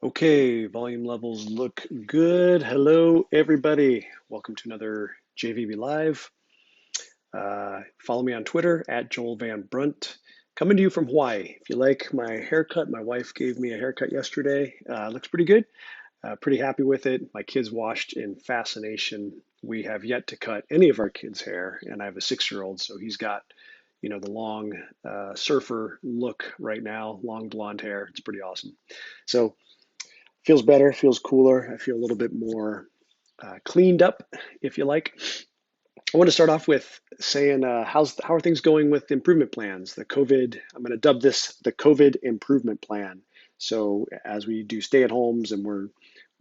Okay, volume levels look good. Hello, everybody. Welcome to another JVB Live. Follow me on Twitter at Joel Van Brunt. Coming to you from Hawaii. If you like my haircut, my wife gave me a haircut yesterday. Looks pretty good. Pretty happy with it. My kids watched in fascination. We have yet to cut any of our kids' hair, and I have a 6-year-old, so he's got, the long surfer look right now, long blonde hair. It's pretty awesome. So feels better, feels cooler. I feel a little bit more cleaned up, if you like. I want to start off with saying how are things going with improvement plans? The COVID, I'm going to dub this the COVID improvement plan. So as we do stay at homes and we're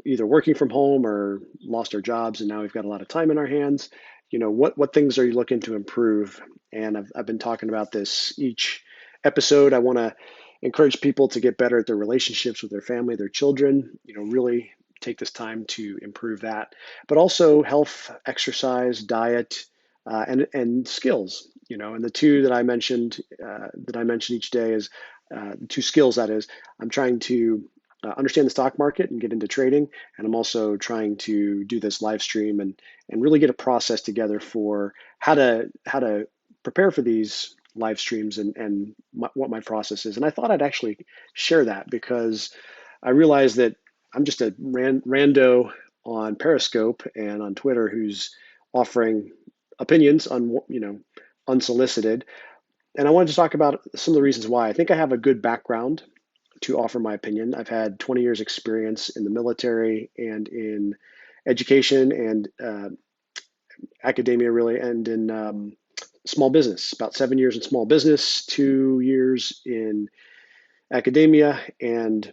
either working from home or lost our jobs and now we've got a lot of time in our hands, what things are you looking to improve? And I've been talking about this each episode. I want to encourage people to get better at their relationships with their family, their children, really take this time to improve that, but also health, exercise, diet, and skills. And the two that I mentioned each day is the two skills. That is, I'm trying to understand the stock market and get into trading, and I'm also trying to do this live stream and really get a process together for how to prepare for these live streams and what my process is. And I thought I'd actually share that because I realized that I'm just a rando on Periscope and on Twitter who's offering opinions on, unsolicited. And I wanted to talk about some of the reasons why. I think I have a good background to offer my opinion. I've had 20 years experience in the military and in education and academia, really, and in small business. About 7 years in small business, 2 years in academia, and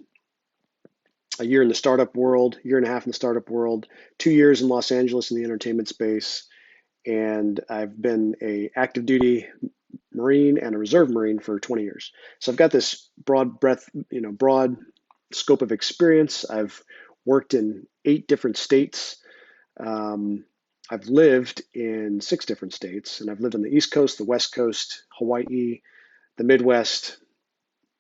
a year in the startup world, year and a half in the startup world, 2 years in Los Angeles in the entertainment space, and I've been a active duty Marine and a reserve Marine for 20 years. So I've got this broad scope of experience. I've worked in 8 different states. I've lived in 6 different states, and I've lived on the East Coast, the West Coast, Hawaii, the Midwest,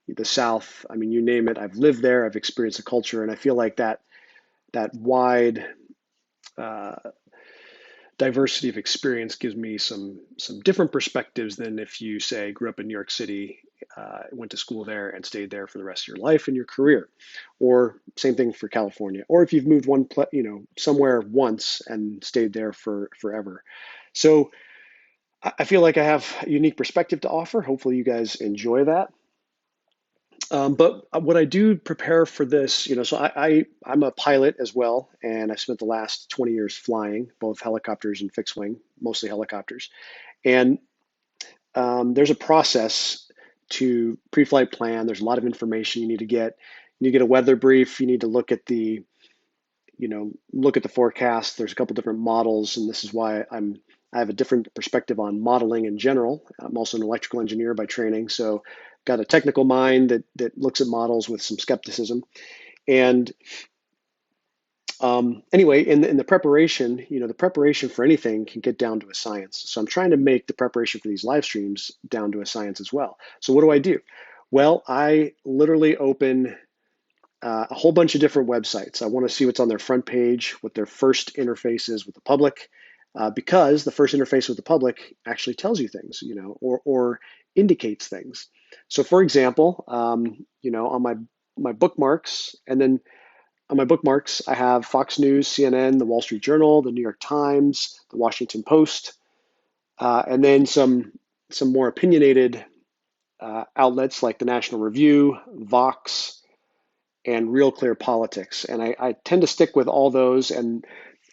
the South. I mean, you name it. I've lived there. I've experienced the culture, and I feel like that wide uh, diversity of experience gives me some different perspectives than if you say grew up in New York City, went to school there, and stayed there for the rest of your life and your career, or same thing for California, or if you've moved somewhere once and stayed there for forever. So I feel like I have a unique perspective to offer. Hopefully, you guys enjoy that. But what I do prepare for this, so I'm a pilot as well, and I spent the last 20 years flying both helicopters and fixed wing, mostly helicopters. And there's a process to pre-flight plan. There's a lot of information you need to get. You need to get a weather brief. You need to look at the forecast. There's a couple different models, and this is why I have a different perspective on modeling in general. I'm also an electrical engineer by training, so got a technical mind that looks at models with some skepticism. And anyway, in the preparation, the preparation for anything can get down to a science. So I'm trying to make the preparation for these live streams down to a science as well. So what do I do? Well, I literally open a whole bunch of different websites. I want to see what's on their front page, what their first interface is with the public, because the first interface with the public actually tells you things, or indicates things. So, for example, on my bookmarks, and then on my bookmarks, I have Fox News, CNN, the Wall Street Journal, the New York Times, the Washington Post, and then some more opinionated outlets like the National Review, Vox, and Real Clear Politics. And I tend to stick with all those. And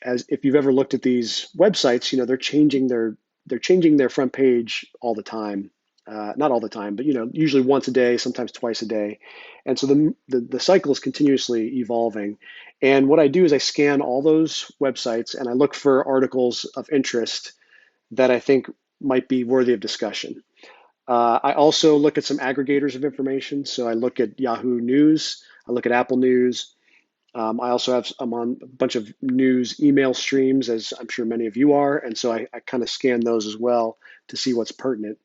as if you've ever looked at these websites, they're changing their front page all the time. Not all the time, but usually once a day, sometimes twice a day. And so the cycle is continuously evolving. And what I do is I scan all those websites and I look for articles of interest that I think might be worthy of discussion. I also look at some aggregators of information. So I look at Yahoo News, I look at Apple News. I'm on a bunch of news email streams, as I'm sure many of you are. And so I kind of scan those as well to see what's pertinent.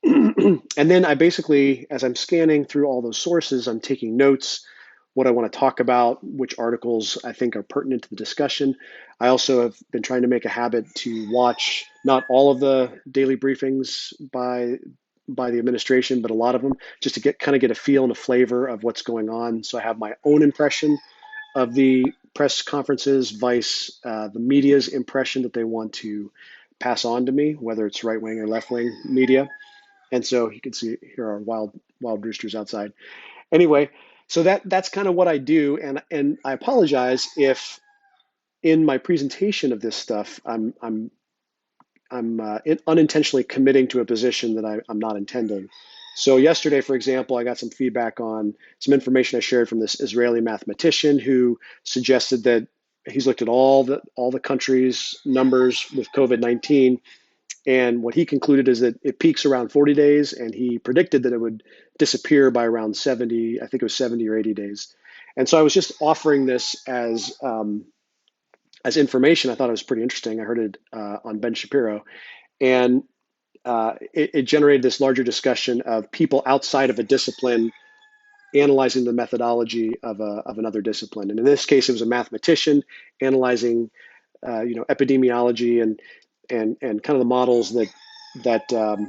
And then I basically, as I'm scanning through all those sources, I'm taking notes, what I want to talk about, which articles I think are pertinent to the discussion. I also have been trying to make a habit to watch not all of the daily briefings by the administration, but a lot of them, just to get a feel and a flavor of what's going on. So I have my own impression of the press conferences, vice the media's impression that they want to pass on to me, whether it's right wing or left wing media. And so you can see here are wild roosters outside. Anyway, so that's kind of what I do, and I apologize if in my presentation of this stuff I'm unintentionally committing to a position that I'm not intending. So yesterday, for example, I got some feedback on some information I shared from this Israeli mathematician who suggested that he's looked at all the countries' numbers with COVID-19, and what he concluded is that it peaks around 40 days, and he predicted that it would disappear by around 70, I think it was 70 or 80 days. And so I was just offering this as information. I thought it was pretty interesting. I heard it on Ben Shapiro, and it generated this larger discussion of people outside of a discipline analyzing the methodology of another discipline. And in this case, it was a mathematician analyzing, epidemiology and kind of the models that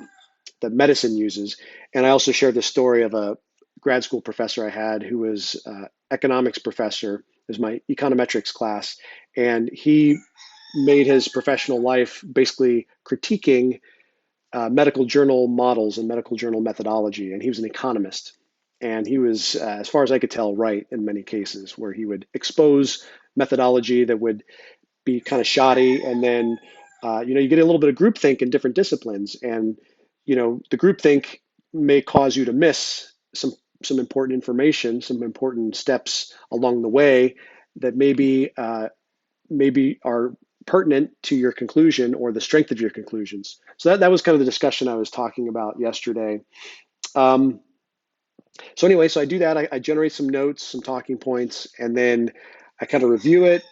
medicine uses. And I also shared the story of a grad school professor I had who was economics professor. It was my econometrics class, and he made his professional life basically critiquing medical journal models and medical journal methodology. And he was an economist. And he was, as far as I could tell, right in many cases, where he would expose methodology that would be kind of shoddy. And then, you get a little bit of groupthink in different disciplines. And, the groupthink may cause you to miss some important information, some important steps along the way that maybe are pertinent to your conclusion or the strength of your conclusions. So that was kind of the discussion I was talking about yesterday. Um, so anyway, so I do that. I generate some notes, some talking points, and then I kind of review it.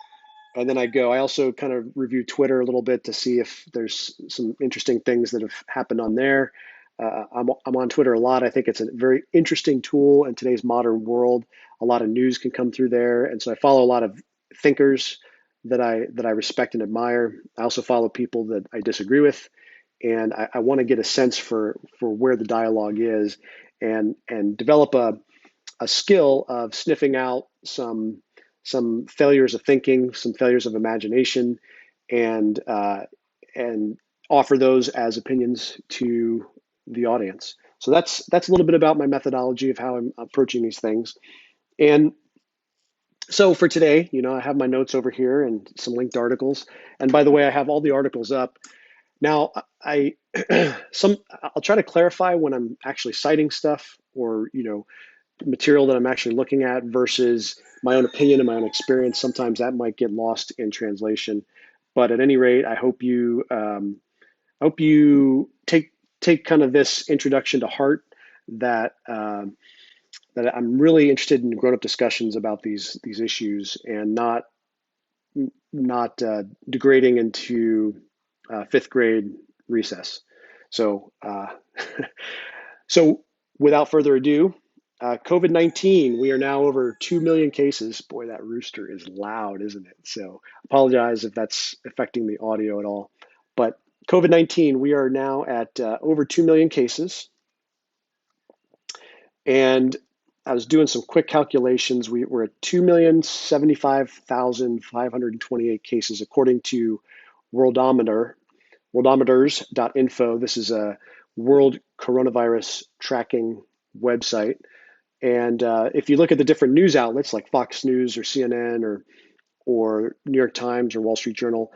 And then I go. I also kind of review Twitter a little bit to see if there's some interesting things that have happened on there. I'm on Twitter a lot. I think it's a very interesting tool in today's modern world. A lot of news can come through there, and so I follow a lot of thinkers that I respect and admire. I also follow people that I disagree with, and I want to get a sense for where the dialogue is, and develop a skill of sniffing out some failures of thinking, some failures of imagination, and and offer those as opinions to the audience. So that's a little bit about my methodology of how I'm approaching these things. And so for today, I have my notes over here and some linked articles. And by the way, I have all the articles up. Now, I'll try to clarify when I'm actually citing stuff or, material that I'm actually looking at versus my own opinion and my own experience. Sometimes that might get lost in translation. But at any rate, I hope you take kind of this introduction to heart that that I'm really interested in grown up discussions about these issues and not degrading into fifth grade recess. So so without further ado, COVID-19, we are now over 2 million cases. Boy, that rooster is loud, isn't it? So apologize if that's affecting the audio at all. But COVID-19, we are now at over 2 million cases. And I was doing some quick calculations. We're at 2,075,528 cases, according to Worldometer, worldometers.info. This is a world coronavirus tracking website. And if you look at the different news outlets like Fox News or CNN or New York Times or Wall Street Journal,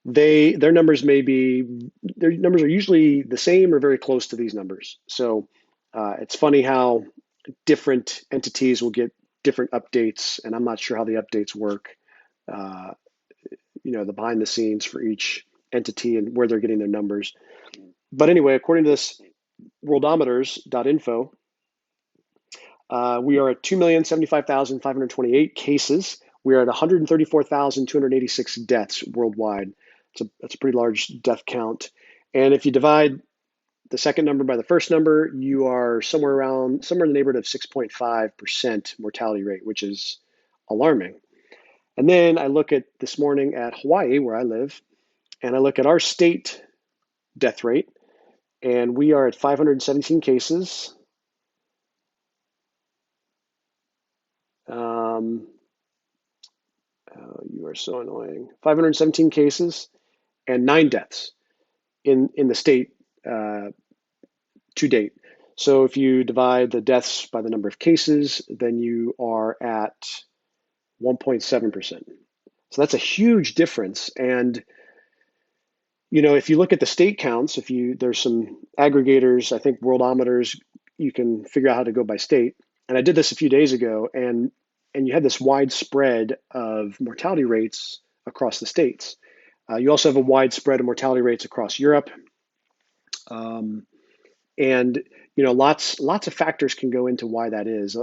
their numbers are usually the same or very close to these numbers. So it's funny how different entities will get different updates, and I'm not sure how the updates work. Uh, the behind the scenes for each entity and where they're getting their numbers. But anyway, according to this worldometers.info, we are at 2,075,528 cases. We are at 134,286 deaths worldwide. That's a pretty large death count. And if you divide the second number by the first number, you are somewhere in the neighborhood of 6.5% mortality rate, which is alarming. And then I look at this morning at Hawaii, where I live, and I look at our state death rate, and we are at 517 cases. You are so annoying. 517 cases and 9 deaths in the state to date. So if you divide the deaths by the number of cases, then you are at 1.7%. So that's a huge difference. And if you look at the state counts, there's some aggregators, I think worldometers, you can figure out how to go by state. And I did this a few days ago, and you had this wide spread of mortality rates across the states. You also have a wide spread of mortality rates across Europe. And lots of factors can go into why that is.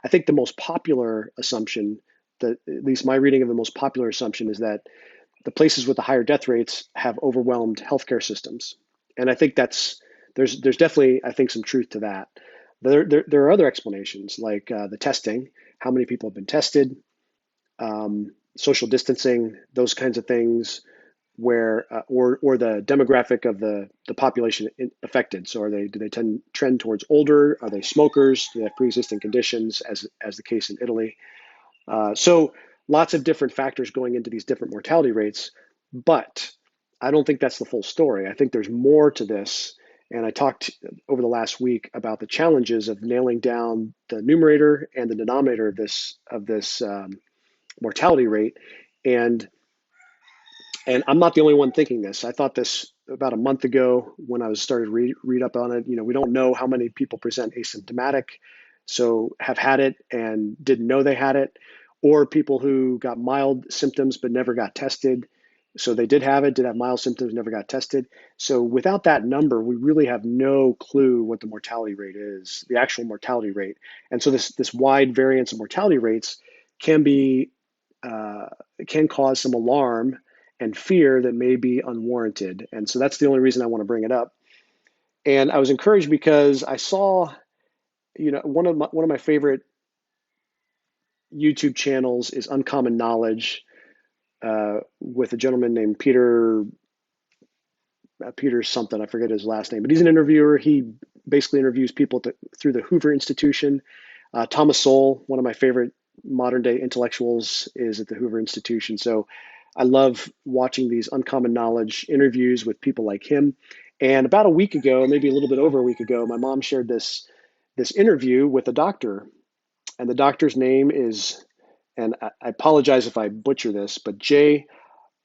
I think the most popular assumption, that at least my reading of the most popular assumption, is that the places with the higher death rates have overwhelmed healthcare systems, and I think there's definitely, I think, some truth to that. There are other explanations, like the testing, how many people have been tested, social distancing, those kinds of things, where or the demographic of the population affected. So do they trend towards older? Are they smokers? Do they have pre-existing conditions, as the case in Italy? So lots of different factors going into these different mortality rates, but I don't think that's the full story. I think there's more to this. And I talked over the last week about the challenges of nailing down the numerator and the denominator of this mortality rate. And I'm not the only one thinking this. I thought this about a month ago when I was started to read up on it. We don't know how many people present asymptomatic, so have had it and didn't know they had it, or people who got mild symptoms but never got tested. So they did have mild symptoms, never got tested. So without that number, we really have no clue what the mortality rate is, the actual mortality rate. And so this wide variance of mortality rates can cause some alarm and fear that may be unwarranted. And so that's the only reason I want to bring it up. And I was encouraged because I saw, one of my favorite YouTube channels is Uncommon Knowledge, with a gentleman named Peter something, I forget his last name, but he's an interviewer. He basically interviews people through the Hoover Institution. Thomas Sowell, one of my favorite modern day intellectuals, is at the Hoover Institution. So I love watching these Uncommon Knowledge interviews with people like him. And about a week ago, maybe a little bit over a week ago, my mom shared this interview with a doctor. And the doctor's name is, and I apologize if I butcher this, but Jay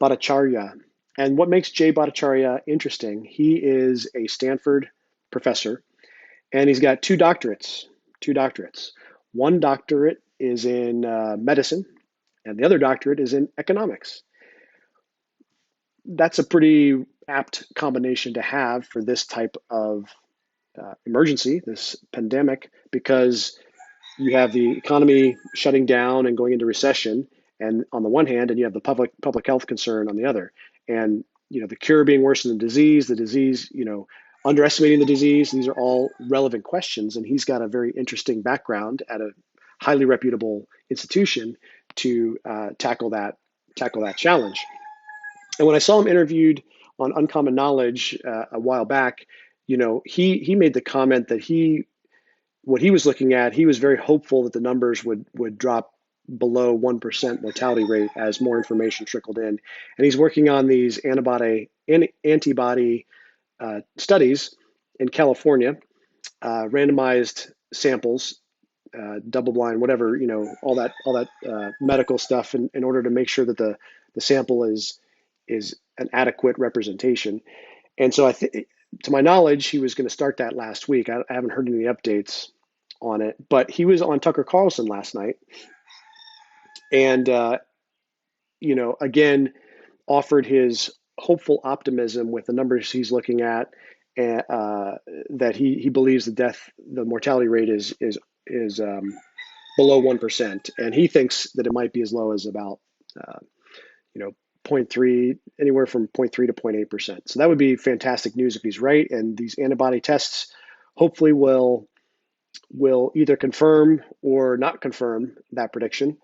Bhattacharya. And what makes Jay Bhattacharya interesting, he is a Stanford professor, and he's got two doctorates. One doctorate is in medicine, and the other doctorate is in economics. That's a pretty apt combination to have for this type of emergency, this pandemic, because you have the economy shutting down and going into recession, and on the one hand, and you have the public health concern on the other, and the cure being worse than the disease, underestimating the disease. These are all relevant questions, and he's got a very interesting background at a highly reputable institution to tackle that challenge. And when I saw him interviewed on Uncommon Knowledge a while back, he made the comment that what he was looking at, he was very hopeful that the numbers would drop below 1% mortality rate as more information trickled in. And he's working on these antibody studies in California, randomized samples, double blind, whatever, all that medical stuff, in order to make sure that the sample is an adequate representation. And so to my knowledge, he was going to start that last week. I haven't heard any updates on it, but he was on Tucker Carlson last night, and again, offered his hopeful optimism with the numbers he's looking at, and that he believes the mortality rate is below 1%, and he thinks that it might be as low as about zero point 0.3, anywhere from 0.3 to 0.8%. So that would be fantastic news if he's right. And these antibody tests hopefully will either confirm or not confirm that prediction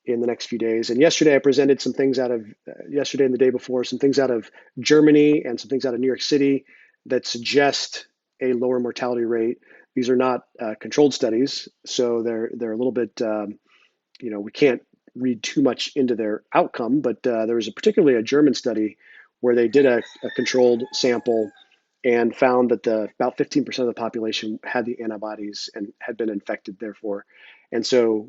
in the next few days. And yesterday I presented some things out of, yesterday and the day before, some things out of Germany and some things out of New York City that suggest a lower mortality rate. These are not controlled studies, so they're a little bit, we can't read too much into their outcome, but there was particularly a German study where they did a controlled sample and found that about 15% of the population had the antibodies and had been infected, therefore. And so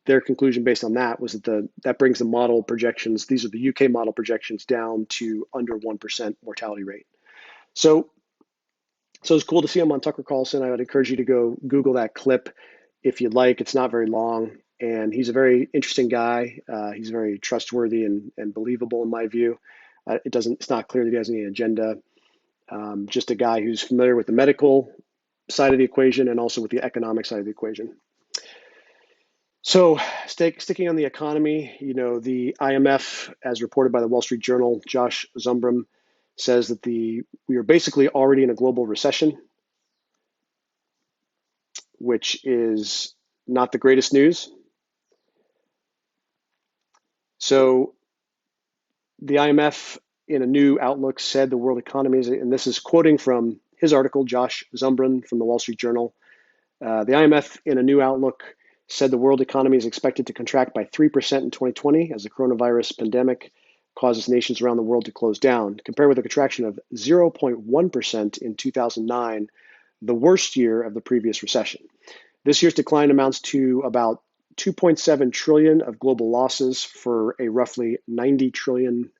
their conclusion based on that was that brings the model projections, these are the UK model projections, down to under 1% mortality rate. So it's cool to see him on Tucker Carlson. I would encourage you to go Google that clip if you'd like. It's not very long, and he's a very interesting guy. He's very trustworthy and believable in my view. It's not clear that he has any agenda. Just a guy who's familiar with the medical side of the equation and also with the economic side of the equation. So sticking on the economy, the IMF, as reported by the Wall Street Journal, Josh Zumbrum, says that we are basically already in a global recession, which is not the greatest news. So the IMF, in a new outlook, said the world economy is, and this is quoting from his article, Josh Zumbrum from the Wall Street Journal. The IMF, in a new outlook, said the world economy is expected to contract by 3% in 2020 as the coronavirus pandemic causes nations around the world to close down, compared with a contraction of 0.1% in 2009, the worst year of the previous recession. This year's decline amounts to about 2.7 trillion of global losses for a roughly $90 trillion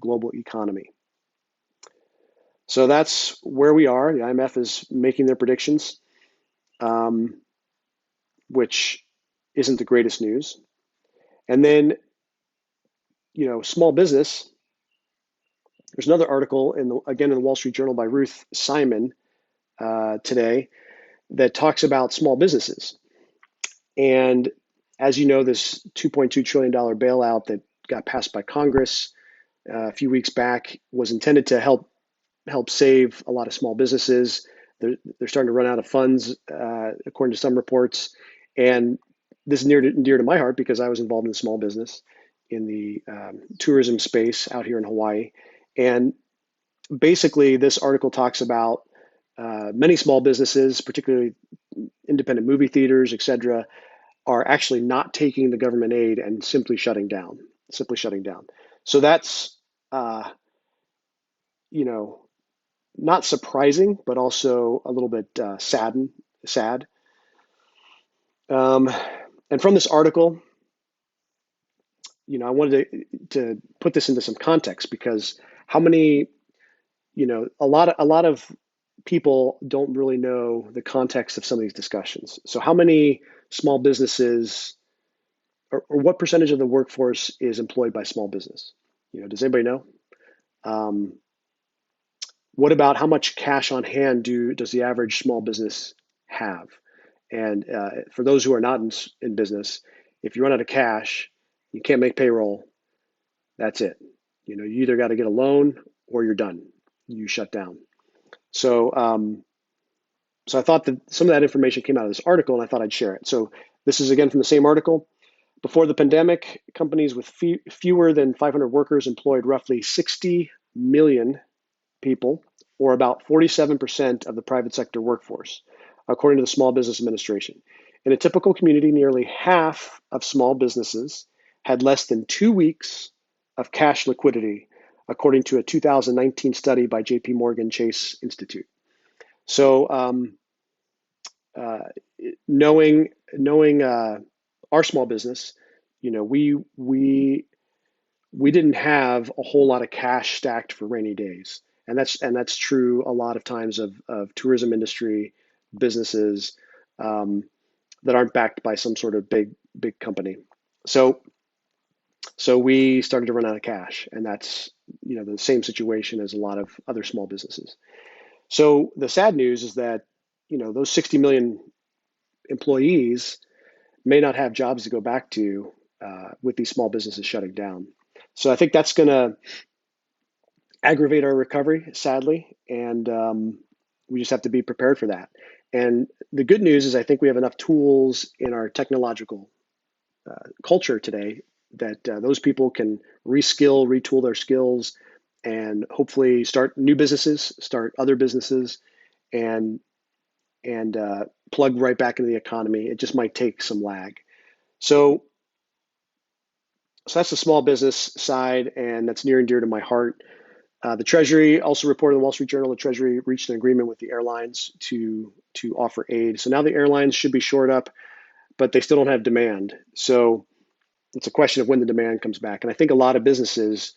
global economy. So that's where we are. The IMF is making their predictions, which isn't the greatest news. And then, small business. There's another article again in the Wall Street Journal by Ruth Simon today that talks about small businesses. And as you know, this $2.2 trillion bailout that got passed by Congress a few weeks back was intended to help save a lot of small businesses. They're starting to run out of funds, according to some reports. And this is near to my heart because I was involved in small business in the tourism space out here in Hawaii. And basically, this article talks about many small businesses, particularly independent movie theaters, et cetera, are actually not taking the government aid and simply shutting down. So that's, not surprising, but also a little bit sad. And from this article, I wanted to put this into some context because how many, a lot of people don't really know the context of some of these discussions. So how many small businesses or what percentage of the workforce is employed by small business? Does anybody know? What about how much cash on hand does the average small business have? And for those who are not in business, if you run out of cash, you can't make payroll, that's it. You either got to get a loan or you're done. You shut down. So I thought that some of that information came out of this article, and I thought I'd share it. So this is again from the same article. Before the pandemic, companies with fewer than 500 workers employed roughly 60 million people, or about 47% of the private sector workforce, according to the Small Business Administration. In a typical community, nearly half of small businesses had less than 2 weeks of cash liquidity, according to a 2019 study by JP Morgan Chase Institute. So knowing our small business, we didn't have a whole lot of cash stacked for rainy days. And that's true a lot of times of tourism industry businesses that aren't backed by some sort of big company. So we started to run out of cash, and that's the same situation as a lot of other small businesses. So the sad news is that those 60 million employees may not have jobs to go back to with these small businesses shutting down. So I think that's going to aggravate our recovery, sadly, and we just have to be prepared for that. And the good news is I think we have enough tools in our technological culture today that those people can reskill, retool their skills, and hopefully start new businesses, start other businesses, and plug right back into the economy. It just might take some lag. So, so that's the small business side, and that's near and dear to my heart. The Treasury also reported in the Wall Street Journal. The Treasury reached an agreement with the airlines to offer aid. So now the airlines should be shored up, but they still don't have demand. So it's a question of when the demand comes back. And I think a lot of businesses,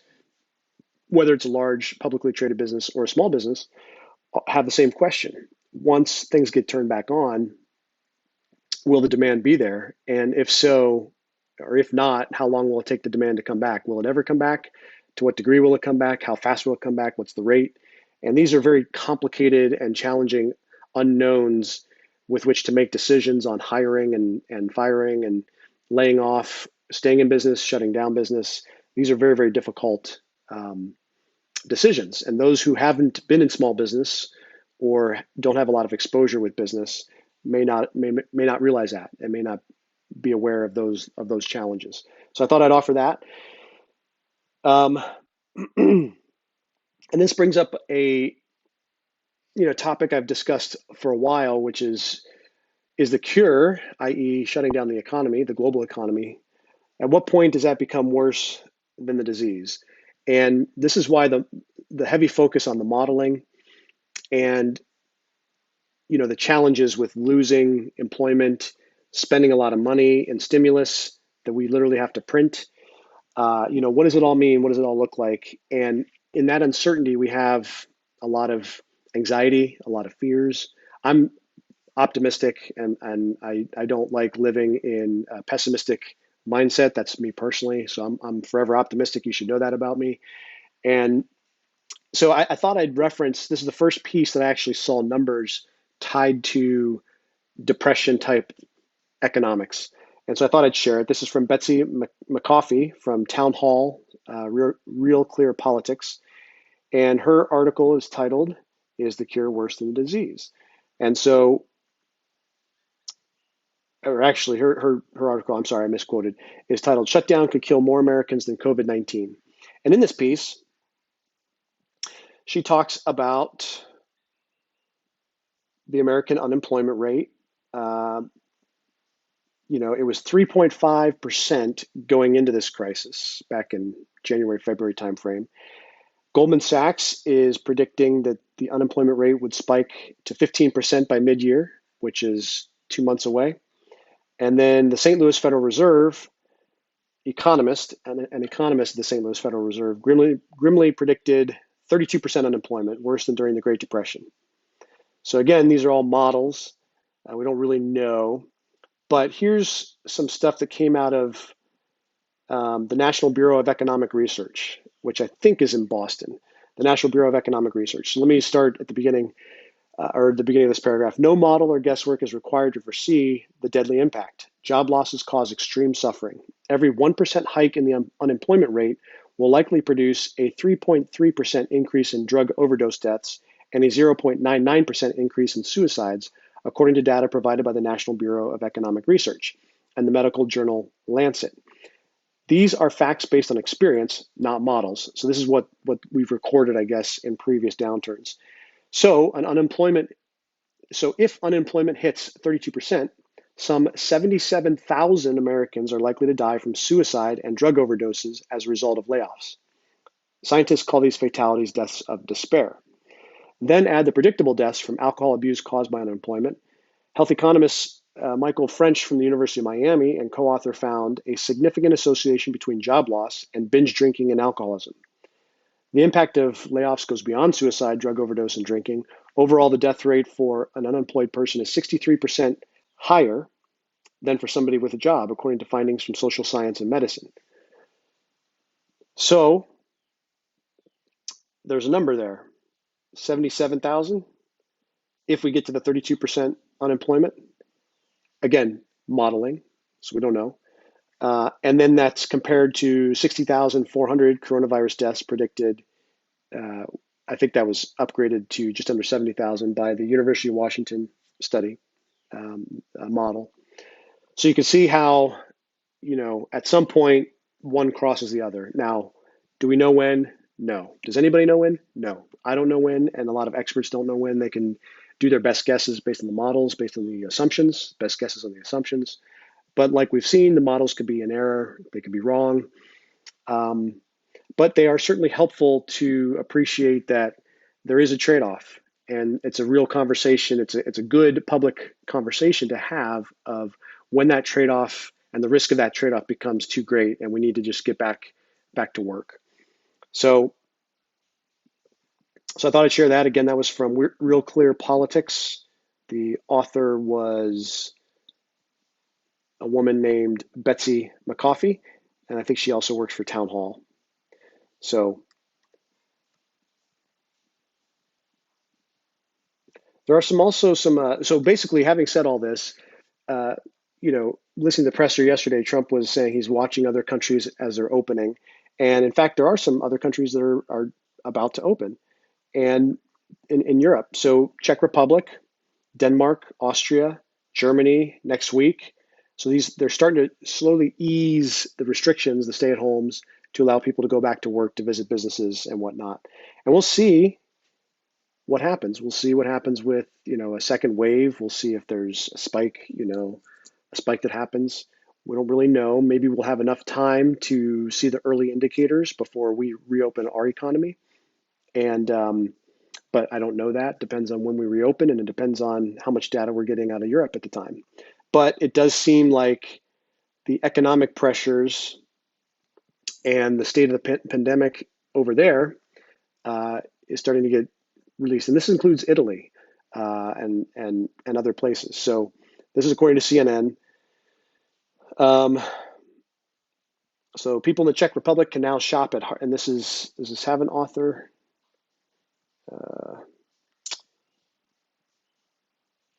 whether it's a large publicly traded business or a small business, have the same question. Once things get turned back on, will the demand be there? And if so, or if not, how long will it take the demand to come back? Will it ever come back? To what degree will it come back? How fast will it come back? What's the rate? And these are very complicated and challenging unknowns with which to make decisions on hiring and firing and laying off, staying in business, shutting down business. These are very, very difficult decisions. And those who haven't been in small business or don't have a lot of exposure with business may not realize that and may not be aware of those challenges. So I thought I'd offer that. Um, and this brings up a topic I've discussed for a while, which is the cure, i.e., shutting down the economy, the global economy. At what point does that become worse than the disease? And this is why the heavy focus on the modeling and the challenges with losing employment, spending a lot of money in stimulus that we literally have to print. What does it all mean? What does it all look like? And in that uncertainty, we have a lot of anxiety, a lot of fears. I'm optimistic, and I don't like living in a pessimistic mindset. That's me personally. So I'm forever optimistic. You should know that about me. And so I thought I'd reference, this is the first piece that I actually saw numbers tied to depression type economics. And so I thought I'd share it. This is from Betsy McCoffey from Town Hall, Real Clear Politics. And her article is titled, "Is the Cure Worse Than the Disease?" And so, or actually, her article, I'm sorry, I misquoted, is titled, "Shutdown Could Kill More Americans Than COVID-19." And in this piece, she talks about the American unemployment rate. It was 3.5% going into this crisis back in January, February timeframe. Goldman Sachs is predicting that the unemployment rate would spike to 15% by mid-year, which is 2 months away. And then the St. Louis Federal Reserve economist, an economist at the St. Louis Federal Reserve, grimly predicted 32% unemployment, worse than during the Great Depression. So again, these are all models. We don't really know. But here's some stuff that came out of the National Bureau of Economic Research, which I think is in Boston, the National Bureau of Economic Research. So let me start at the beginning, or the beginning of this paragraph. No model or guesswork is required to foresee the deadly impact. Job losses cause extreme suffering. Every 1% hike in the unemployment rate will likely produce a 3.3% increase in drug overdose deaths and a 0.99% increase in suicides, according to data provided by the National Bureau of Economic Research and the medical journal Lancet. These are facts based on experience, not models. So this is what we've recorded, I guess, in previous downturns. So if unemployment hits 32%, some 77,000 Americans are likely to die from suicide and drug overdoses as a result of layoffs. Scientists call these fatalities deaths of despair. Then add the predictable deaths from alcohol abuse caused by unemployment. Health economist Michael French from the University of Miami and co-author found a significant association between job loss and binge drinking and alcoholism. The impact of layoffs goes beyond suicide, drug overdose, and drinking. Overall, the death rate for an unemployed person is 63% higher than for somebody with a job, according to findings from social science and medicine. So there's a number there, 77,000. If we get to the 32% unemployment, again, modeling, so we don't know. And then that's compared to 60,400 coronavirus deaths predicted. Uh, I think that was upgraded to just under 70,000 by the University of Washington study model. So you can see how, at some point, one crosses the other. Now, do we know when? No. Does anybody know when? No. I don't know when, and a lot of experts don't know when. They can do their best guesses based on the models, based on the assumptions, best guesses on the assumptions. But like we've seen, the models could be in error, they could be wrong. Um, but they are certainly helpful to appreciate that there is a trade-off, and it's a real conversation. It's a good public conversation to have of when that trade-off and the risk of that trade-off becomes too great, and we need to just get back to work. So, so I thought I'd share that. Again, that was from Real Clear Politics. The author was a woman named Betsy McCoffey, and I think she also works for Town Hall. So there are so basically, having said all this, uh, listening to the presser yesterday, Trump was saying he's watching other countries as they're opening, and in fact, there are some other countries that are about to open, and in Europe. So Czech Republic, Denmark, Austria, Germany next week. So they're starting to slowly ease the restrictions, the stay-at-homes, to allow people to go back to work, to visit businesses and whatnot. And we'll see what happens. We'll see what happens with, a second wave. We'll see if there's a spike, a spike that happens. We don't really know. Maybe we'll have enough time to see the early indicators before we reopen our economy. And but I don't know that. Depends on when we reopen, and it depends on how much data we're getting out of Europe at the time. But it does seem like the economic pressures and the state of the pandemic over there is starting to get released, and this includes Italy and other places. So this is according to CNN. So people in the Czech Republic can now shop at, and does this have an author?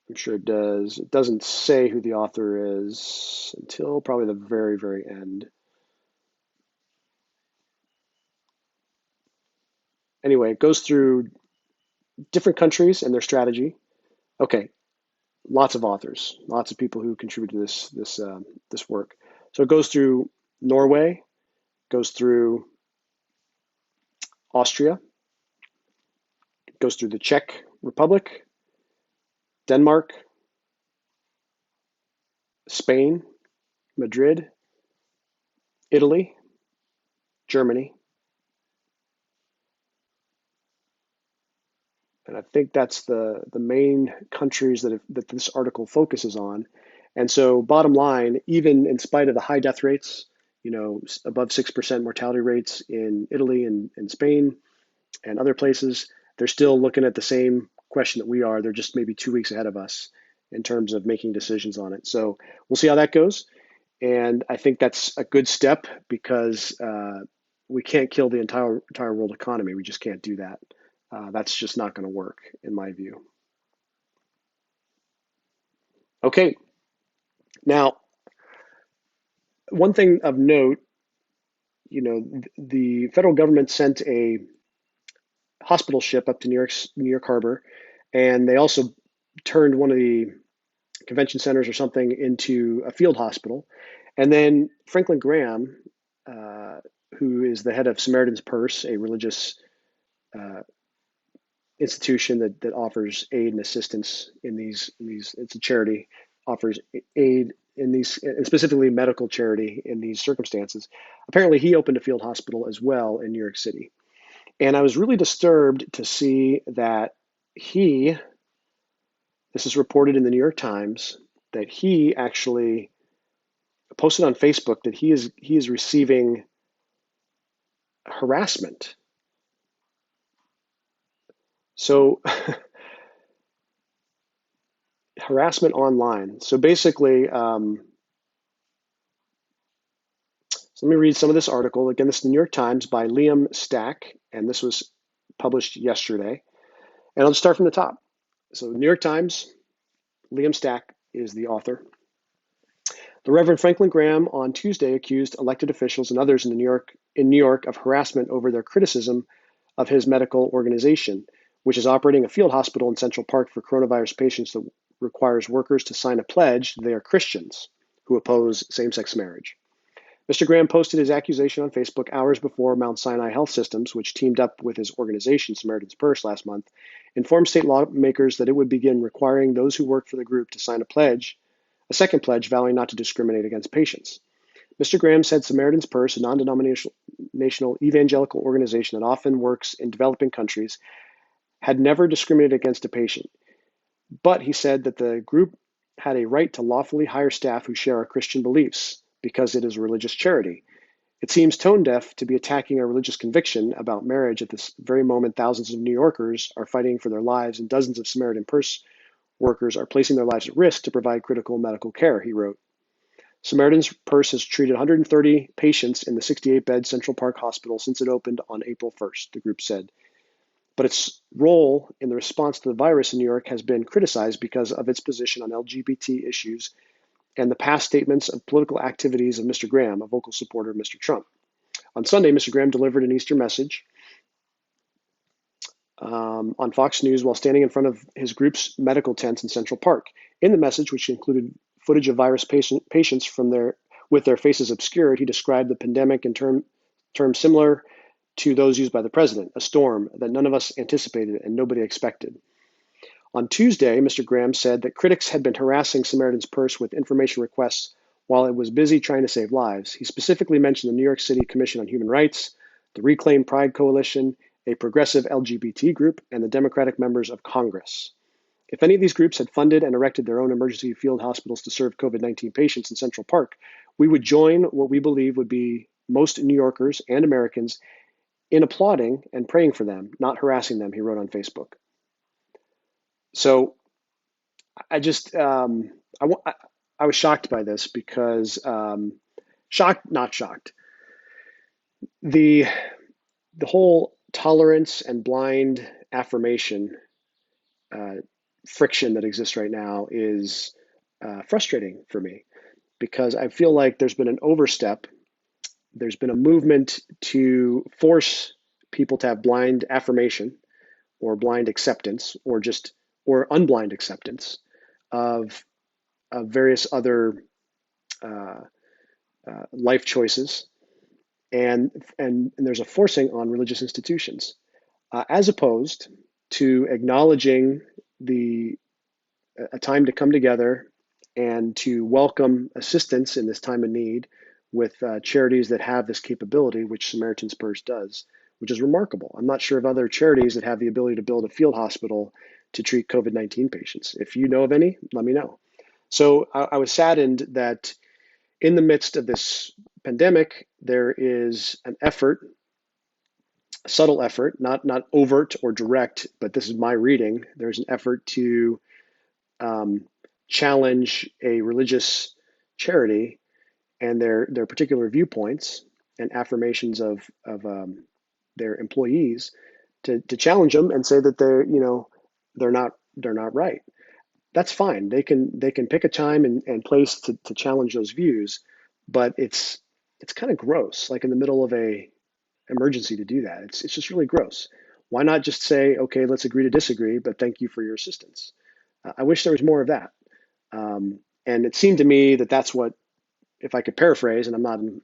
I'm sure it does. It doesn't say who the author is until probably the very, very end. Anyway, it goes through different countries and their strategy. Okay, lots of authors, lots of people who contribute to this work. So it goes through Norway, goes through Austria, goes through the Czech Republic, Denmark, Spain, Madrid, Italy, Germany, and I think that's the main countries that this article focuses on. And so, bottom line, even in spite of the high death rates, above 6% mortality rates in Italy and Spain and other places, they're still looking at the same question that we are. They're just maybe 2 weeks ahead of us in terms of making decisions on it. So we'll see how that goes. And I think that's a good step because we can't kill the entire world economy. We just can't do that. That's just not going to work, in my view. Okay. Now, one thing of note, the federal government sent a hospital ship up to New York Harbor, and they also turned one of the convention centers or something into a field hospital. And then Franklin Graham, who is the head of Samaritan's Purse, a religious uh, institution that offers aid and assistance in these. It's a charity, offers aid in these, and specifically medical charity in these circumstances. Apparently, he opened a field hospital as well in New York City. And I was really disturbed to see that this is reported in the New York Times, that he actually posted on Facebook that he is receiving harassment. So harassment online. So basically, so let me read some of this article. Again, this is the New York Times by Liam Stack, and this was published yesterday. And I'll just start from the top. So New York Times, Liam Stack is the author. The Reverend Franklin Graham on Tuesday accused elected officials and others in New York of harassment over their criticism of his medical organization, which is operating a field hospital in Central Park for coronavirus patients that requires workers to sign a pledge they are Christians who oppose same-sex marriage. Mr. Graham posted his accusation on Facebook hours before Mount Sinai Health Systems, which teamed up with his organization, Samaritan's Purse, last month, informed state lawmakers that it would begin requiring those who work for the group to sign a second pledge vowing not to discriminate against patients. Mr. Graham said Samaritan's Purse, a non-denominational evangelical organization that often works in developing countries, had never discriminated against a patient. But he said that the group had a right to lawfully hire staff who share our Christian beliefs because it is a religious charity. It seems tone deaf to be attacking a religious conviction about marriage at this very moment thousands of New Yorkers are fighting for their lives and dozens of Samaritan Purse workers are placing their lives at risk to provide critical medical care, he wrote. Samaritan's Purse has treated 130 patients in the 68-bed Central Park Hospital since it opened on April 1st, the group said. But its role in the response to the virus in New York has been criticized because of its position on LGBT issues and the past statements of political activities of Mr. Graham, a vocal supporter of Mr. Trump. On Sunday, Mr. Graham delivered an Easter message on Fox News while standing in front of his group's medical tents in Central Park. In the message, which included footage of virus patients with their faces obscured, he described the pandemic in terms similar to those used by the president, a storm that none of us anticipated and nobody expected. On Tuesday, Mr. Graham said that critics had been harassing Samaritan's Purse with information requests while it was busy trying to save lives. He specifically mentioned the New York City Commission on Human Rights, the Reclaim Pride Coalition, a progressive LGBT group, and the Democratic members of Congress. If any of these groups had funded and erected their own emergency field hospitals to serve COVID-19 patients in Central Park, we would join what we believe would be most New Yorkers and Americans in applauding and praying for them, not harassing them, he wrote on Facebook. So I just, I was shocked by this because, shocked, not shocked. The whole tolerance and blind affirmation friction that exists right now is frustrating for me because I feel like there's been an overstep. There's been a movement to force people to have blind affirmation or blind acceptance or unblind acceptance of various other life choices, and there's a forcing on religious institutions, as opposed to acknowledging a time to come together and to welcome assistance in this time of need with charities that have this capability, which Samaritan's Purse does, which is remarkable. I'm not sure of other charities that have the ability to build a field hospital to treat COVID-19 patients. If you know of any, let me know. So I was saddened that in the midst of this pandemic, there is an effort, a subtle effort, not overt or direct, but this is my reading. There's an effort to challenge a religious charity and their particular viewpoints and affirmations of their employees to challenge them and say that they're not right. That's fine. They can pick a time and place to challenge those views, but it's kind of gross, like in the middle of a emergency to do that. It's just really gross. Why not just say, okay, let's agree to disagree, but thank you for your assistance. I wish there was more of that. And it seemed to me that that's what, if I could paraphrase, and I'm not in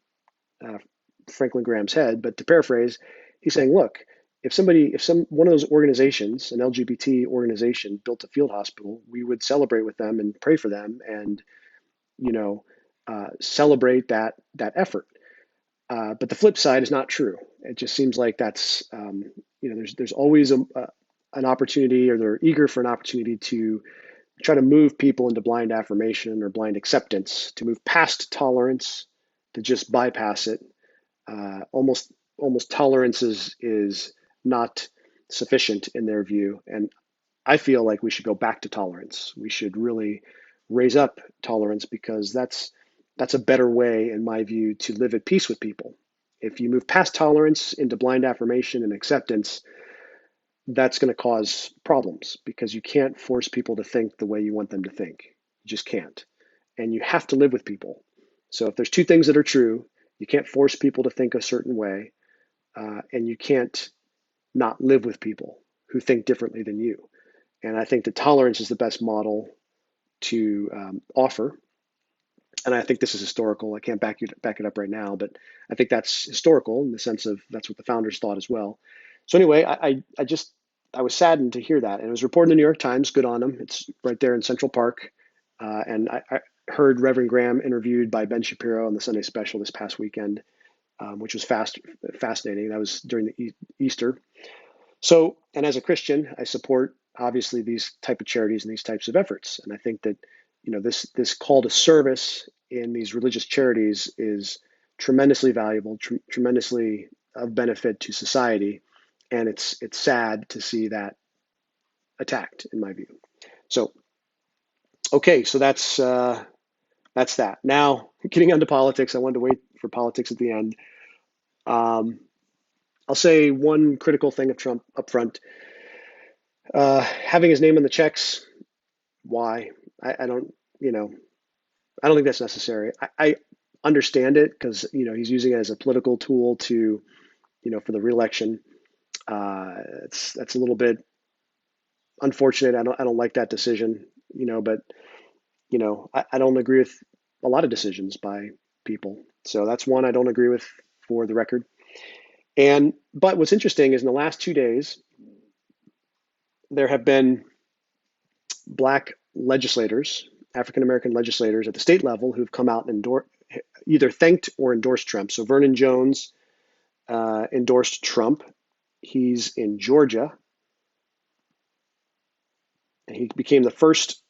Franklin Graham's head, but to paraphrase, he's saying, look, if one of those organizations, an LGBT organization, built a field hospital, we would celebrate with them and pray for them and, celebrate that effort. But the flip side is not true. It just seems like that's, there's always an opportunity, or they're eager for an opportunity to try to move people into blind affirmation or blind acceptance, to move past tolerance, to just bypass it. Almost tolerance is not sufficient in their view. And I feel like we should go back to tolerance. We should really raise up tolerance because that's a better way, in my view, to live at peace with people. If you move past tolerance into blind affirmation and acceptance, that's going to cause problems because you can't force people to think the way you want them to think. You just can't. And you have to live with people. So if there's two things that are true, you can't force people to think a certain way, and you can't not live with people who think differently than you. And I think that tolerance is the best model to offer. And I think this is historical. I can't back it up right now, but I think that's historical in the sense of that's what the founders thought as well. So anyway, I was saddened to hear that, and it was reported in the New York Times. Good on them. It's right there in Central Park, and I heard Reverend Graham interviewed by Ben Shapiro on the Sunday Special this past weekend, which was fascinating. That was during the Easter. So, and as a Christian, I support obviously these type of charities and these types of efforts. And I think that, this call to service in these religious charities is tremendously valuable, tremendously of benefit to society. And it's sad to see that attacked, in my view. So, okay, so that's that. Now, getting onto politics, I wanted to wait for politics at the end. I'll say one critical thing of Trump up front. Having his name on the checks, why? I don't, I don't think that's necessary. I understand it because, he's using it as a political tool to, for the reelection. That's a little bit unfortunate. I don't like that decision, but, I don't agree with a lot of decisions by people. So that's one I don't agree with, for the record. But what's interesting is in the last 2 days, there have been black legislators, African American legislators at the state level who've come out and either thanked or endorsed Trump. So Vernon Jones endorsed Trump. He's in Georgia, and he became the first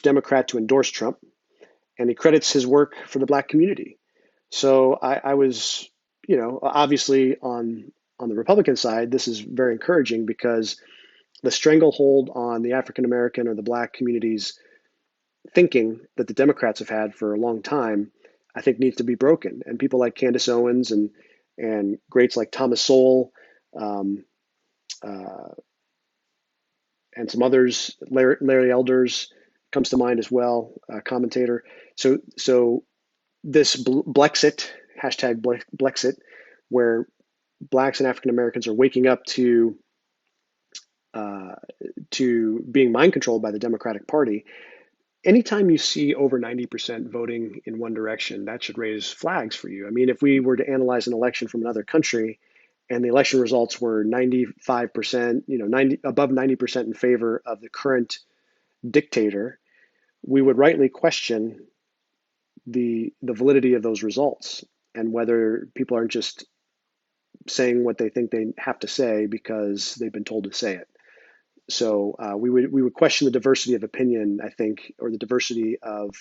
Democrat to endorse Trump, and he credits his work for the black community. So I was, obviously on the Republican side, this is very encouraging because the stranglehold on the African American or the black community's thinking that the Democrats have had for a long time, I think needs to be broken. And people like Candace Owens and greats like Thomas Sowell, uh, and some others, Larry Elders comes to mind as well, a commentator. So this Blexit, hashtag Blexit, where blacks and African Americans are waking up to being mind controlled by the Democratic Party. Anytime you see over 90% voting in one direction, that should raise flags for you. I mean, if we were to analyze an election from another country and the election results were 95%, above 90% in favor of the current dictator, we would rightly question the validity of those results and whether people aren't just saying what they think they have to say because they've been told to say it. So we would question the diversity of opinion, I think, or the diversity of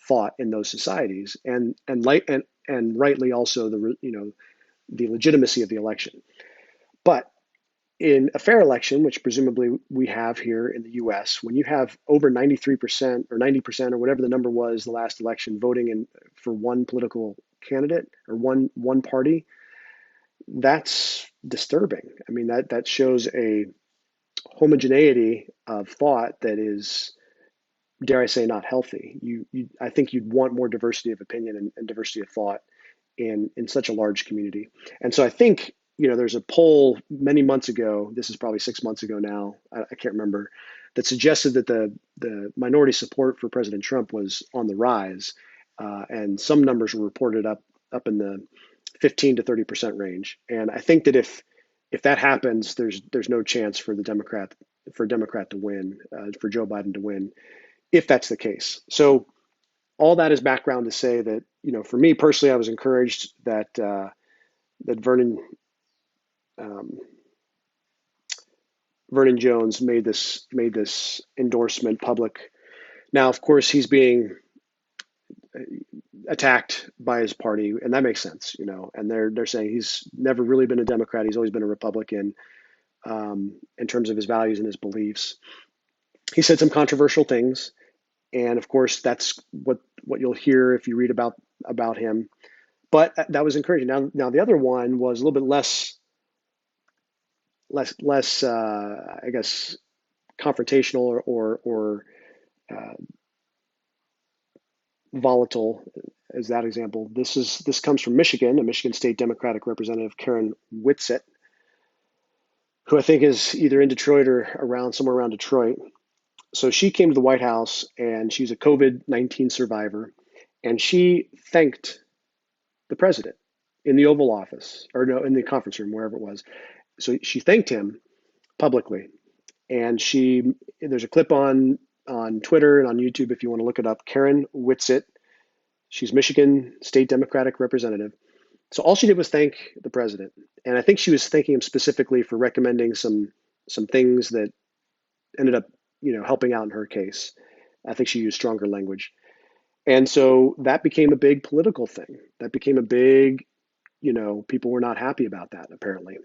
thought in those societies, and rightly also the legitimacy of the election. But in a fair election, which presumably we have here in the U.S., when you have over 93% or 90% or whatever the number was the last election voting for one political candidate or one party, that's disturbing. I mean, that shows a homogeneity of thought that is, dare I say, not healthy. I think you'd want more diversity of opinion and diversity of thought in such a large community. And so I think, there's a poll many months ago, this is probably 6 months ago now, I can't remember, that suggested that the minority support for President Trump was on the rise. And some numbers were reported up in the 15 to 30% range. And I think that if that happens, there's no chance for a Democrat to win, for Joe Biden to win, if that's the case. So all that is background to say that, for me personally, I was encouraged that Vernon Jones made this endorsement public. Now, of course, he's being attacked by his party, and that makes sense, And they're saying he's never really been a Democrat; he's always been a Republican in terms of his values and his beliefs. He said some controversial things, and of course, that's what you'll hear if you read about him. But that was encouraging. Now the other one was a little bit less, I guess, confrontational or volatile as that example. This comes from Michigan, a Michigan State Democratic Representative, Karen Whitsitt, who I think is either in Detroit or around somewhere around Detroit. So she came to the White House, and she's a COVID-19 survivor, and she thanked the president in the Oval Office, or no, in the conference room, wherever it was. So she thanked him publicly, and there's a clip on Twitter and on YouTube if you want to look it up. Karen Whitsitt, she's Michigan State Democratic Representative. So all she did was thank the president, and I think she was thanking him specifically for recommending some things that ended up, helping out in her case. I think she used stronger language. And so that became a big political thing. That became a big, people were not happy about that, apparently.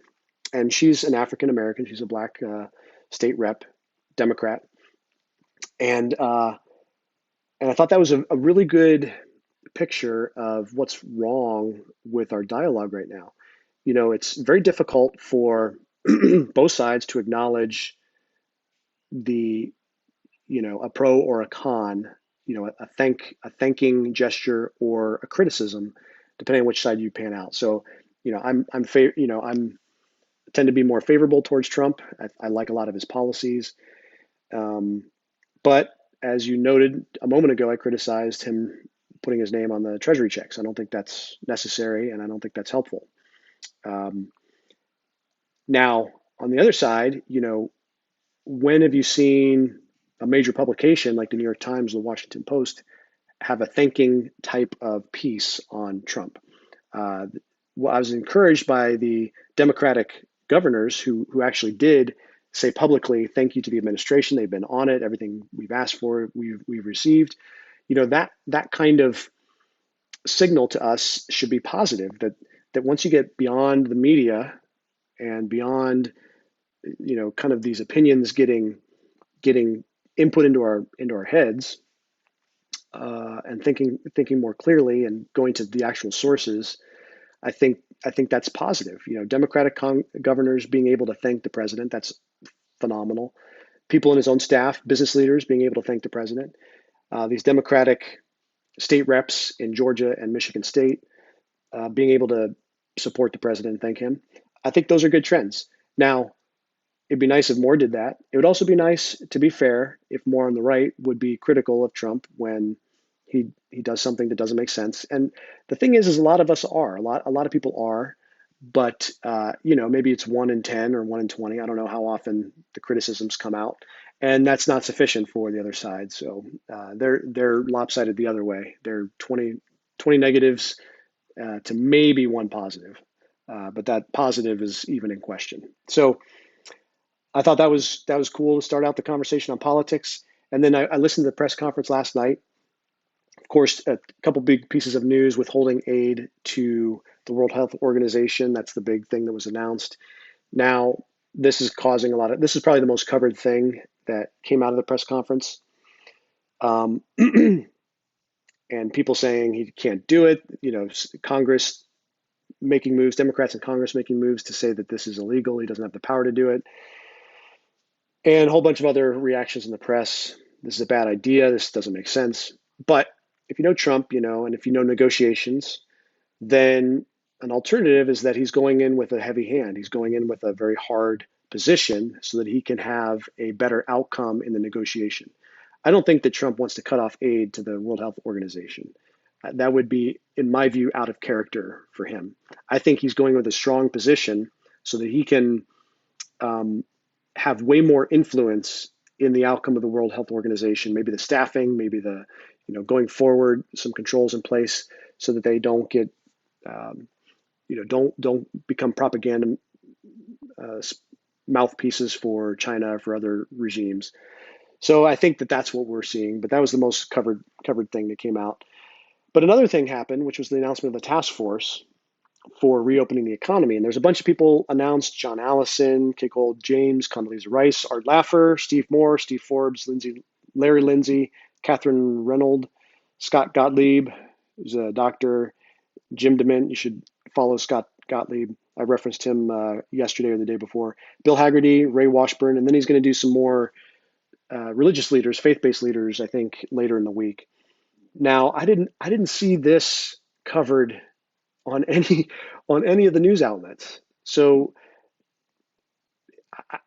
And she's an African American. She's a black state rep, Democrat. And I thought that was a really good picture of what's wrong with our dialogue right now. It's very difficult for both sides to acknowledge the, a pro or a con, a thanking gesture or a criticism, depending on which side you pan out. So, I'm tend to be more favorable towards Trump. I like a lot of his policies, but as you noted a moment ago, I criticized him putting his name on the Treasury checks. I don't think that's necessary, and I don't think that's helpful. Now, on the other side, when have you seen a major publication like the New York Times, the Washington Post, have a thanking type of piece on Trump? Well, I was encouraged by the Democratic governors who actually did say publicly, thank you to the administration. They've been on it. Everything we've asked for, we've received. That kind of signal to us should be positive, that once you get beyond the media and beyond, kind of these opinions getting input into our heads, and thinking more clearly and going to the actual sources, I think that's positive. Democratic governors being able to thank the president, that's phenomenal. People in his own staff, business leaders being able to thank the president. These Democratic state reps in Georgia and Michigan State being able to support the president and thank him. I think those are good trends. Now, it'd be nice if more did that. It would also be nice, to be fair, if more on the right would be critical of Trump when he does something that doesn't make sense. And the thing is a lot of us are, a lot of people are, but maybe it's 1 in 10 or 1 in 20. I don't know how often the criticisms come out, and that's not sufficient for the other side. So they're lopsided the other way. They're 20 negatives to maybe 1 positive, but that positive is even in question. So I thought that was cool to start out the conversation on politics. And then I listened to the press conference last night. Of course, a couple big pieces of news: withholding aid to the World Health Organization. That's the big thing that was announced. Now, this is causing this is probably the most covered thing that came out of the press conference. And people saying he can't do it, Congress making moves, Democrats in Congress making moves to say that this is illegal. He doesn't have the power to do it. And a whole bunch of other reactions in the press. This is a bad idea. This doesn't make sense. But if you know Trump, and if you know negotiations, then an alternative is that he's going in with a heavy hand. He's going in with a very hard position so that he can have a better outcome in the negotiation. I don't think that Trump wants to cut off aid to the World Health Organization. That would be, in my view, out of character for him. I think he's going with a strong position so that he can have way more influence in the outcome of the World Health Organization, maybe the staffing, maybe the, going forward, some controls in place so that they don't get, don't become propaganda mouthpieces for China or for other regimes. So I think that that's what we're seeing, but that was the most covered thing that came out. But another thing happened, which was the announcement of the task force for reopening the economy. And there's a bunch of people announced: John Allison, Kickold James, Condoleezza Rice, Art Laffer, Steve Moore, Steve Forbes, Larry Lindsay, Catherine Reynolds, Scott Gottlieb, who's a doctor, Jim DeMint. You should follow Scott Gottlieb. I referenced him yesterday or the day before. Bill Hagerty, Ray Washburn, and then he's going to do some more religious leaders, faith-based leaders, I think, later in the week. Now, I didn't see this covered on any of the news outlets. So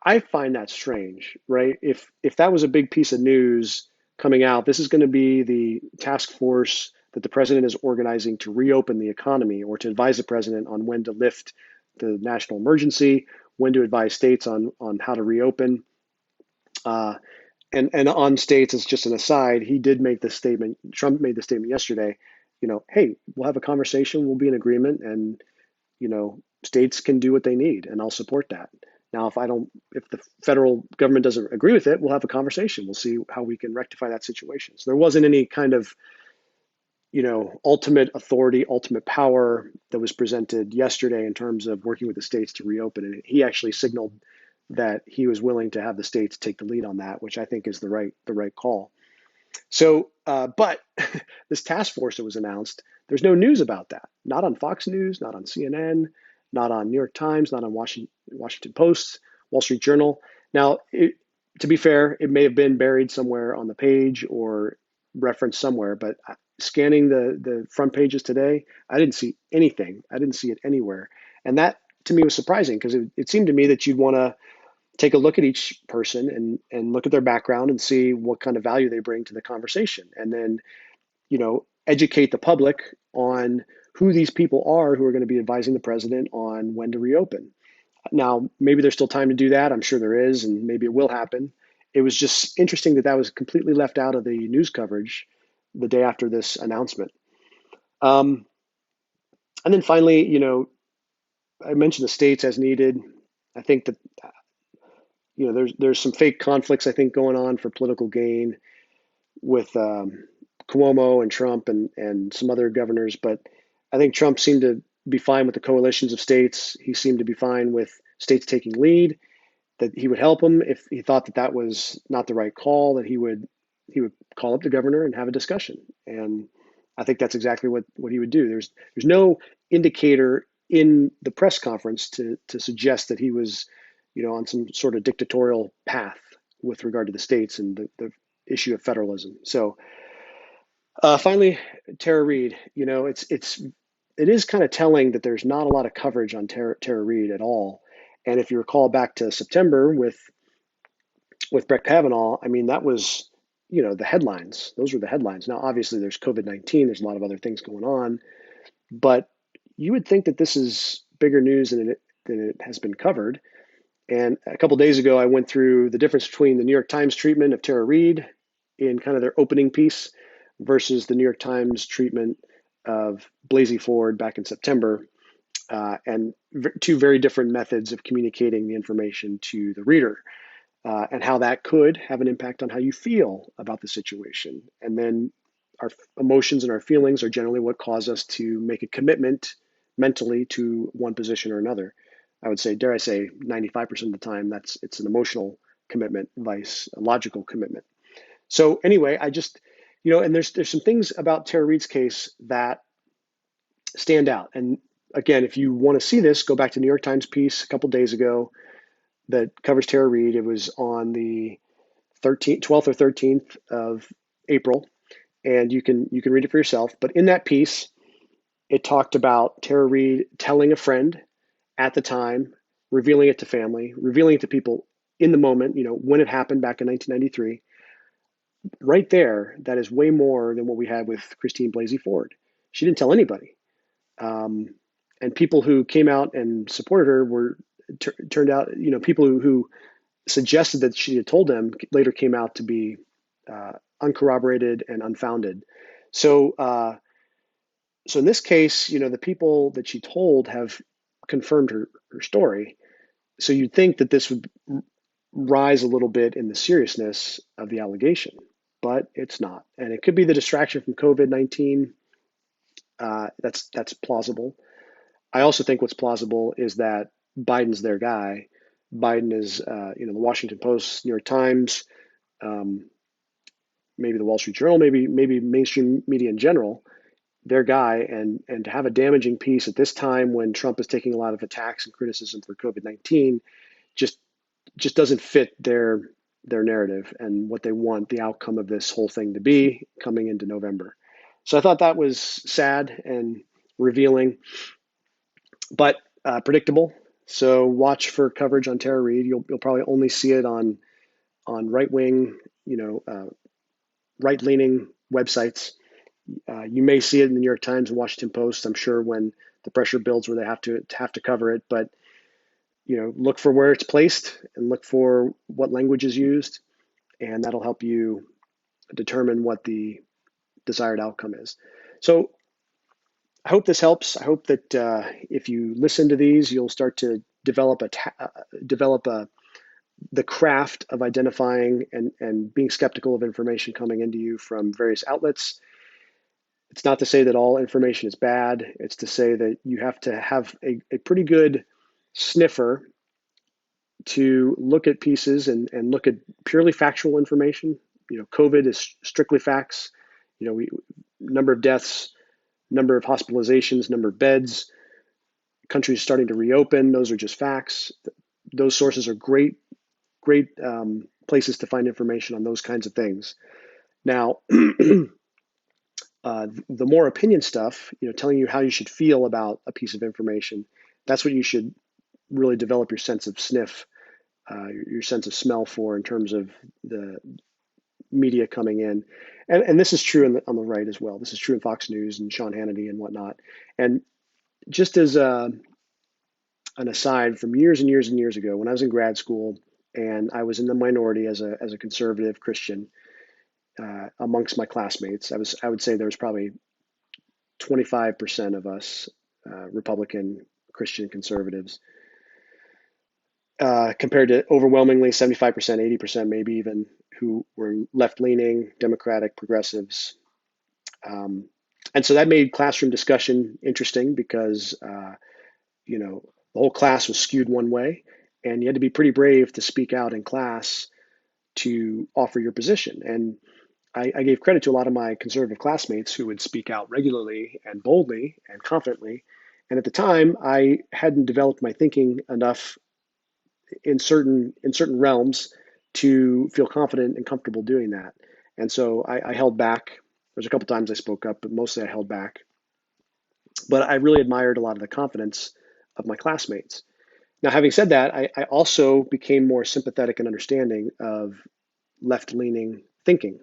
I find that strange, right? If that was a big piece of news coming out, this is going to be the task force that the president is organizing to reopen the economy or to advise the president on when to lift the national emergency, when to advise states on how to reopen. Uh, and on states, it's just an aside. He did make the statement. Trump made the statement yesterday. Hey, we'll have a conversation. We'll be in agreement, and states can do what they need, and I'll support that. Now, if the federal government doesn't agree with it, we'll have a conversation. We'll see how we can rectify that situation. So there wasn't any kind of, ultimate authority, ultimate power that was presented yesterday in terms of working with the states to reopen. And he actually signaled that he was willing to have the states take the lead on that, which I think is the right call. So, but this task force that was announced, there's no news about that. Not on Fox News, not on CNN, not on New York Times, not on Washington Post, Wall Street Journal. Now, to be fair, it may have been buried somewhere on the page or referenced somewhere, but scanning the front pages today, I didn't see anything. I didn't see it anywhere. And that to me was surprising because it seemed to me that you'd want to take a look at each person and look at their background and see what kind of value they bring to the conversation. And then, educate the public on who these people are who are going to be advising the president on when to reopen. Now, maybe there's still time to do that. I'm sure there is, and maybe it will happen. It was just interesting that was completely left out of the news coverage the day after this announcement. Um, and then finally, I mentioned the states as needed. I think that there's some fake conflicts I think going on for political gain with Cuomo and Trump and some other governors, but I think Trump seemed to be fine with the coalitions of states. He seemed to be fine with states taking lead. That he would help them if he thought that was not the right call. That he would call up the governor and have a discussion. And I think that's exactly what he would do. There's no indicator in the press conference to suggest that he was, on some sort of dictatorial path with regard to the states and the issue of federalism. So finally, Tara Reade. It is kind of telling that there's not a lot of coverage on Tara Reade at all. And if you recall back to September with Brett Kavanaugh, I mean that was the headlines. Those were the headlines. Now, obviously, there's COVID-19. There's a lot of other things going on, but you would think that this is bigger news than it has been covered. And a couple of days ago, I went through the difference between the New York Times treatment of Tara Reade in kind of their opening piece versus the New York Times treatment of Blasey Ford back in September, and two very different methods of communicating the information to the reader, and how that could have an impact on how you feel about the situation. And then our emotions and our feelings are generally what cause us to make a commitment mentally to one position or another. I would say, dare I say, 95% of the time, it's an emotional commitment, vice a logical commitment. So anyway, I just, and there's some things about Tara Reade's case that stand out. And again, if you want to see this, go back to New York Times piece a couple days ago that covers Tara Reade. It was on the 12th or 13th of April, and you can read it for yourself. But in that piece, it talked about Tara Reade telling a friend at the time, revealing it to family, revealing it to people in the moment, when it happened back in 1993. Right there, that is way more than what we had with Christine Blasey Ford. She didn't tell anybody. And people who came out and supported her turned out, people who suggested that she had told them later came out to be uncorroborated and unfounded. So in this case, the people that she told have confirmed her story. So you'd think that this would rise a little bit in the seriousness of the allegation, but it's not. And it could be the distraction from COVID-19. That's plausible. I also think what's plausible is that Biden's their guy. Biden is, the Washington Post, New York Times, maybe the Wall Street Journal, maybe mainstream media in general, their guy, and to have a damaging piece at this time when Trump is taking a lot of attacks and criticism for COVID-19 just doesn't fit their narrative and what they want the outcome of this whole thing to be coming into November. So I thought that was sad and revealing, but predictable. So watch for coverage on Tara Reade. You'll probably only see it on right wing, right leaning websites. You may see it in the New York Times and Washington Post, I'm sure, when the pressure builds where they have to cover it. But look for where it's placed and look for what language is used, and that'll help you determine what the desired outcome is. So I hope this helps. I hope that if you listen to these, you'll start to develop the craft of identifying and being skeptical of information coming into you from various outlets. It's not to say that all information is bad. It's to say that you have to have a pretty good sniffer to look at pieces and look at purely factual information. COVID is strictly facts. Number of deaths, number of hospitalizations, number of beds, countries starting to reopen. Those are just facts. Those sources are great places to find information on those kinds of things. Now, the more opinion stuff, telling you how you should feel about a piece of information, that's what you should really develop your sense of sniff, your sense of smell for in terms of the media coming in. And this is true on the right as well. This is true in Fox News and Sean Hannity and whatnot. And just as an aside, from years and years and years ago, when I was in grad school and I was in the minority as a conservative Christian amongst my classmates, I would say there was probably 25% of us Republican Christian conservatives, compared to overwhelmingly 75%, 80%, maybe even, who were left-leaning, Democratic progressives. And so that made classroom discussion interesting because, the whole class was skewed one way, and you had to be pretty brave to speak out in class to offer your position. And I gave credit to a lot of my conservative classmates who would speak out regularly and boldly and confidently. And at the time, I hadn't developed my thinking enough in certain realms to feel confident and comfortable doing that. And so I held back. There's a couple times I spoke up, but mostly I held back. But I really admired a lot of the confidence of my classmates. Now, having said that, I also became more sympathetic and understanding of left-leaning thinking.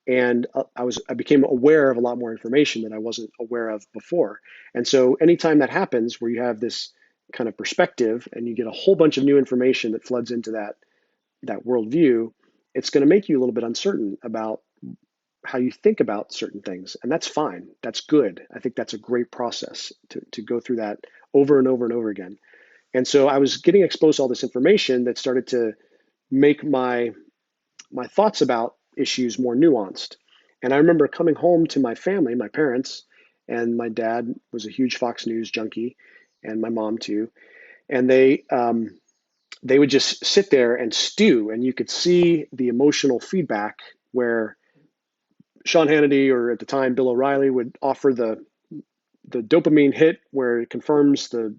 And I became aware of a lot more information that I wasn't aware of before. And so anytime that happens, where you have this kind of perspective and you get a whole bunch of new information that floods into that worldview, it's going to make you a little bit uncertain about how you think about certain things. And that's fine. That's good. I think that's a great process to go through that over and over and over again. And so I was getting exposed to all this information that started to make my thoughts about issues more nuanced. And I remember coming home to my family, my parents, and my dad was a huge Fox News junkie, and my mom too. And they would just sit there and stew, and you could see the emotional feedback where Sean Hannity, or at the time Bill O'Reilly, would offer the dopamine hit where it confirms the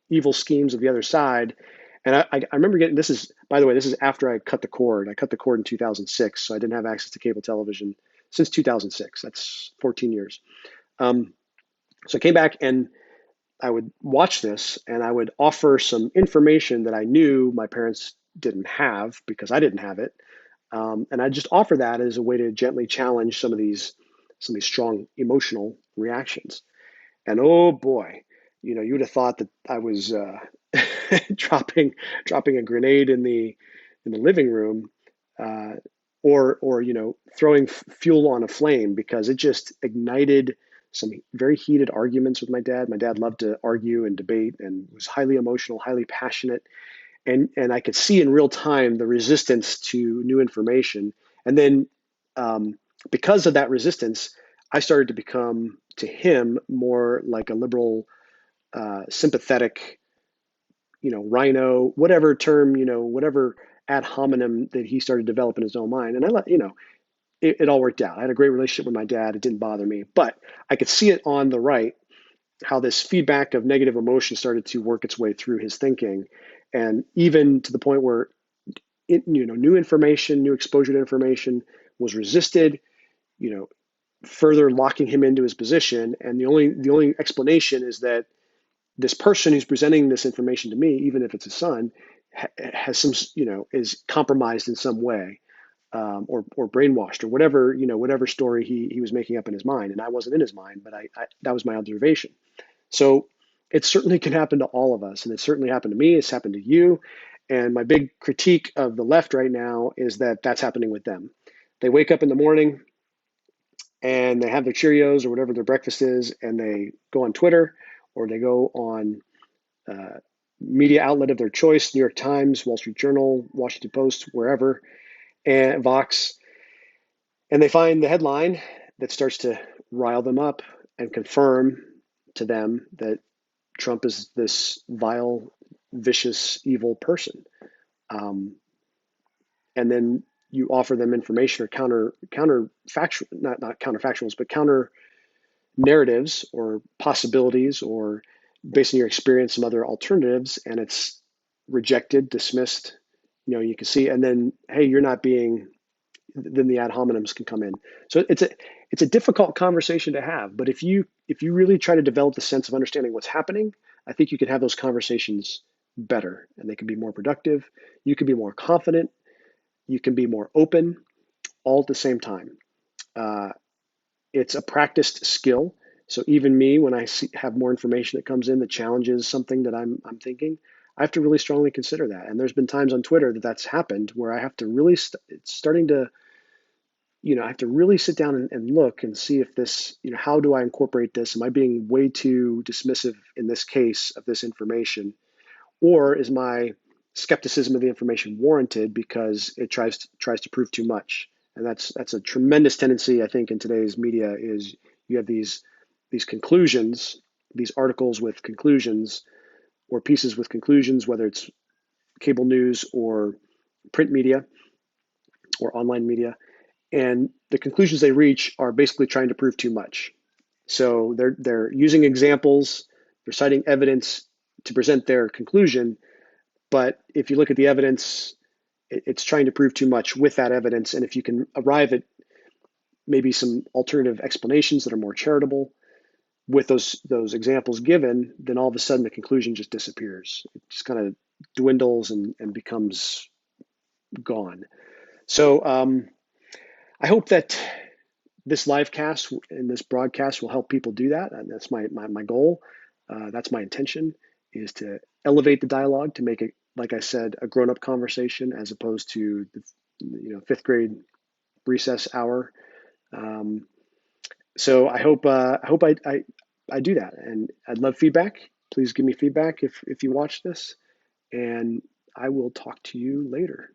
evil schemes of the other side. And I remember getting, this is, by the way, this is after I cut the cord. I cut the cord in 2006, so I didn't have access to cable television since 2006. That's 14 years. So I came back and I would watch this and I would offer some information that I knew my parents didn't have because I didn't have it. And I just offer that as a way to gently challenge some of these strong emotional reactions. And oh boy, you would have thought that I was dropping a grenade in the living room, or throwing fuel on a flame, because it just ignited some very heated arguments with my dad. My dad loved to argue and debate and was highly emotional, highly passionate. And I could see in real time the resistance to new information. And then because of that resistance, I started to become, to him, more like a liberal, sympathetic, rhino, whatever term, whatever ad hominem that he started developing in his own mind. And it all worked out. I had a great relationship with my dad. It didn't bother me, but I could see it on the right, how this feedback of negative emotion started to work its way through his thinking. And even to the point where new information, new exposure to information was resisted, further locking him into his position. And the only explanation is that this person who's presenting this information to me, even if it's his son, has some, is compromised in some way, or brainwashed, or whatever, whatever story he was making up in his mind. And I wasn't in his mind, but that was my observation. So it certainly can happen to all of us, and it certainly happened to me. It's happened to you. And my big critique of the left right now is that that's happening with them. They wake up in the morning and they have their Cheerios or whatever their breakfast is, and they go on Twitter, or they go on media outlet of their choice, New York Times, Wall Street Journal, Washington Post, wherever, and Vox, and they find the headline that starts to rile them up and confirm to them that Trump is this vile, vicious, evil person. And then you offer them information or counterfactual, not counterfactuals, but counter narratives or possibilities, or based on your experience, some other alternatives, and it's rejected, dismissed. You can see, and then, hey, you're not being. Then the ad hominems can come in. So it's a difficult conversation to have. But if you really try to develop the sense of understanding what's happening, I think you can have those conversations better, and they can be more productive. You can be more confident. You can be more open, all at the same time. It's a practiced skill. So even me, when I have more information that comes in that challenges something that I'm thinking, I have to really strongly consider that. And there's been times on Twitter that's happened where I have to really it's starting to, I have to really sit down and look and see if this, how do I incorporate this? Am I being way too dismissive in this case of this information, or is my skepticism of the information warranted because it tries to prove too much? And that's a tremendous tendency, I think, in today's media. Is you have these conclusions, these articles with conclusions, or pieces with conclusions, whether it's cable news or print media or online media, and the conclusions they reach are basically trying to prove too much. So they're using examples, they're citing evidence to present their conclusion, but if you look at the evidence, it's trying to prove too much with that evidence. And if you can arrive at maybe some alternative explanations that are more charitable with those examples given, then all of a sudden the conclusion just disappears. It just kind of dwindles and becomes gone. So I hope that this live cast and this broadcast will help people do that. And that's my goal. That's my intention, is to elevate the dialogue, to make it, like I said, a grown-up conversation as opposed to the fifth grade recess hour. So I hope I do that, and I'd love feedback. Please give me feedback if you watch this, and I will talk to you later.